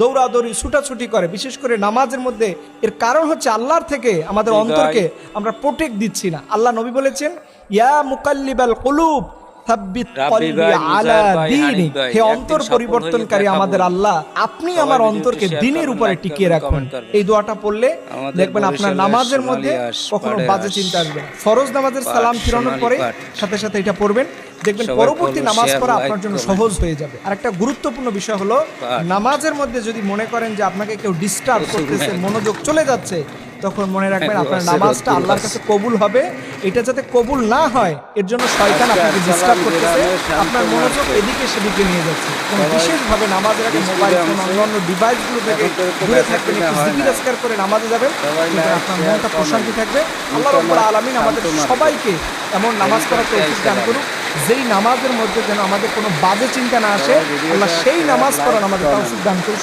দৌড়াদৌড়ি ছুটাছুটি করে, বিশেষ করে নামাজের মধ্যে। এর কারণ হচ্ছে আল্লাহর থেকে আমাদের অন্তরকে আমরা প্রোটেক্ট দিচ্ছি না। আল্লাহ নবী বলেছেন, ইয়া মুকাল্লিবাল কুলুব সাব্বিত কলবি আলা দীনিক। হে অন্তর পরিবর্তনকারী আমাদের আল্লাহ, আপনি আমার অন্তরকে দ্বীনের উপরে টিকিয়ে রাখুন। এই দোয়াটা পড়লে দেখবেন আপনার নামাজের মধ্যে কখনো বাজে চিন্তা আসবে না। ফরজ নামাজের সালাম ফিরানোর পরে সাথে সাথে এটা পড়বেন, দেখবেন পরবর্তী নামাজ পড়া আপনার জন্য সহজ হয়ে যাবে। আর একটা গুরুত্বপূর্ণ বিষয় হলো, নামাজের মধ্যে যদি মনে করেন যে আপনাকে কেউ ডিস্টার্ব করতেছে, মনোযোগ চলে যাচ্ছে, তখন মনে রাখবেন আপনার নামাজটা আল্লাহর কাছে কবুল হবে। এটা যাতে কবুল না হয় এর জন্য শয়তান আপনাকে ডিস্টার্ব করতেছে, আপনার মনোযোগ এদিকে সেদিকে নিয়ে যাচ্ছে। এবং বিশেষভাবে নামাজের আগে মোবাইল ফোন, অন্যান্য ডিভাইসগুলো থেকে দূরে থাকবেন, একটু জিকির আজকার করে নামাজে যাবেন, আপনার মনটা প্রশান্তি থাকবে। আল্লাহ রাব্বুল আলামিন আমাদের সবাইকে এমন নামাজ পড়ার তৌফিক দান করুক, যেই নামাজের মধ্যে যেন আমাদের কোনো বাজে চিন্তা না আসে। আল্লাহ সেই নামাজ পড়ার আমাদের তৌফিক দান করুক।